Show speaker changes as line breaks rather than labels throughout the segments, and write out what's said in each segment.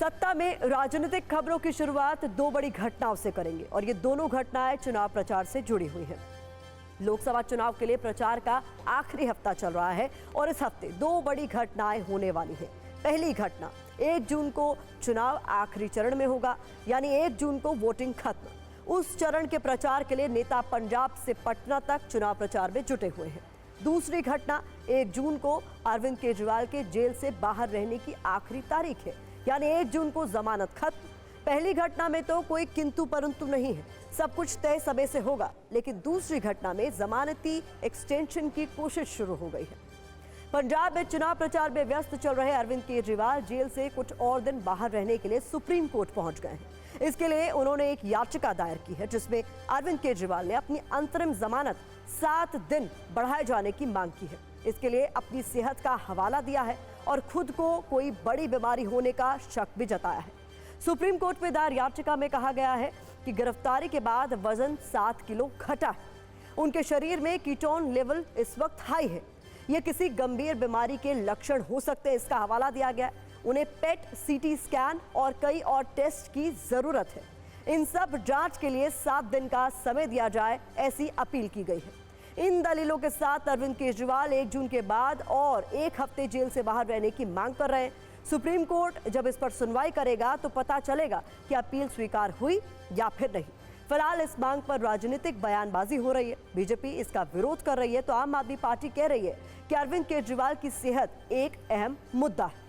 सत्ता में राजनीतिक खबरों की शुरुआत दो बड़ी घटनाओं से करेंगे और ये दोनों घटनाएं चुनाव प्रचार से जुड़ी हुई हैं। लोकसभा चुनाव के लिए प्रचार का आखिरी हफ्ता चल रहा है और इस हफ्ते दो बड़ी घटनाएं होने वाली हैं। पहली घटना 1 जून को चुनाव आखिरी चरण में होगा, यानी 1 जून को वोटिंग खत्म। उस चरण के प्रचार के लिए नेता पंजाब से पटना तक चुनाव प्रचार में जुटे हुए हैं। दूसरी घटना 1 जून को अरविंद केजरीवाल के जेल से बाहर रहने की आखिरी तारीख है, यानी 1 जून को जमानत खत्म। पहली घटना में तो कोई किंतु परंतु नहीं है, सब कुछ तय समय से होगा, लेकिन दूसरी घटना में जमानती एक्सटेंशन की कोशिश शुरू हो गई है। पंजाब में चुनाव प्रचार में व्यस्त चल रहे अरविंद केजरीवाल जेल से कुछ और दिन बाहर रहने के लिए सुप्रीम कोर्ट पहुंच गए हैं। इसके लिए उन्होंने एक याचिका दायर की है, जिसमें अरविंद केजरीवाल ने अपनी अंतरिम जमानत 7 दिन बढ़ाए जाने की मांग की है। इसके लिए अपनी सेहत का हवाला दिया है और खुद को कोई बड़ी बीमारी होने का शक भी जताया है। सुप्रीम कोर्ट में दायर याचिका में कहा गया है कि गिरफ्तारी के बाद वजन 7 किलो घटा है। उनके शरीर में कीटोन लेवल इस वक्त हाई है। यह किसी गंभीर बीमारी के लक्षण हो सकते हैं, इसका हवाला दिया गया है। उन्हें पेट, सीटी स्कैन और कई और टेस्ट की जरूरत है। इन सब जांच के लिए 7 दिन का समय दिया जाए, ऐसी अपील की गई है। इन दलीलों के साथ अरविंद केजरीवाल 1 जून के बाद और 1 हफ्ते जेल से बाहर रहने की मांग कर रहे हैं। सुप्रीम कोर्ट जब इस पर सुनवाई करेगा तो पता चलेगा कि अपील स्वीकार हुई या फिर नहीं। फिलहाल इस मांग पर राजनीतिक बयानबाजी हो रही है। बीजेपी इसका विरोध कर रही है तो आम आदमी पार्टी कह रही है कि अरविंद केजरीवाल की सेहत एक अहम मुद्दा है।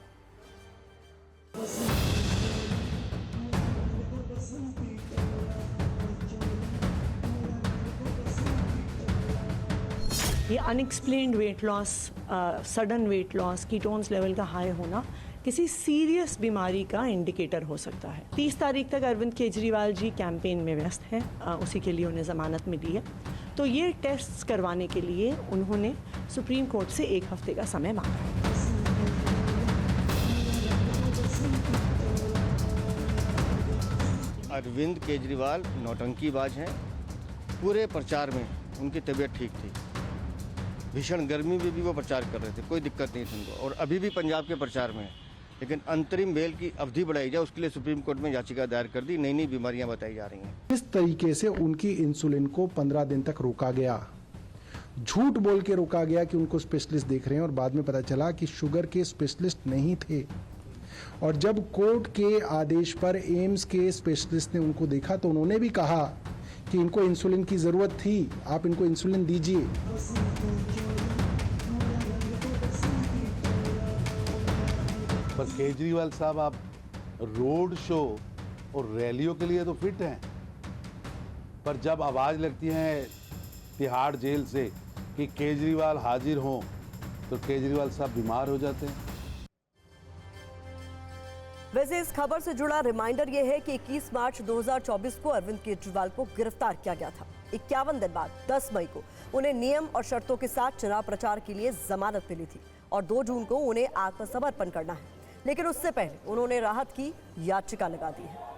ये unexplained weight loss, sudden weight loss, ketones level का हाई होना किसी सीरियस बीमारी का इंडिकेटर हो सकता है। 30 तारीख तक अरविंद केजरीवाल जी कैंपेन में व्यस्त हैं, उसी के लिए उन्हें ज़मानत मिली है। तो ये टेस्ट्स करवाने के लिए उन्होंने सुप्रीम कोर्ट से 1 हफ्ते का समय मांगा है।
अरविंद केजरीवाल नौटंकीबाज हैं। पूरे प्रचार में उनकी तबीयत ठीक थी, भीषण गर्मी में भी वो प्रचार कर रहे थे, कोई दिक्कत नहीं थी उनको, और अभी भी पंजाब के प्रचार में है। लेकिन अंतरिम बेल की अवधि बढ़ाई जाए, उसके लिए सुप्रीम कोर्ट में याचिका दायर कर दी। नई नई बीमारियां बताई जा रही हैं।
इस तरीके से उनकी इंसुलिन को 15 दिन तक रोका गया, झूठ बोल के रोका गया कि उनको स्पेशलिस्ट देख रहे हैं, और बाद में पता चला कि शुगर के स्पेशलिस्ट नहीं थे। और जब कोर्ट के आदेश पर एम्स के स्पेशलिस्ट ने उनको देखा तो उन्होंने भी कहा कि इनको इंसुलिन की जरूरत थी, आप इनको इंसुलिन दीजिए।
पर केजरीवाल साहब, आप रोड शो और रैलियों के लिए तो फिट हैं, पर जब आवाज लगती है तिहाड़ जेल से कि केजरीवाल हाजिर हों, तो केजरीवाल साहब बीमार हो जाते हैं।
वैसे इस खबर से जुड़ा रिमाइंडर यह है कि 21 मार्च 2024 को अरविंद केजरीवाल को गिरफ्तार किया गया था। 51 दिन बाद 10 मई को उन्हें नियम और शर्तों के साथ चुनाव प्रचार के लिए जमानत मिली थी और 2 जून को उन्हें आत्मसमर्पण करना है, लेकिन उससे पहले उन्होंने राहत की याचिका लगा दी है।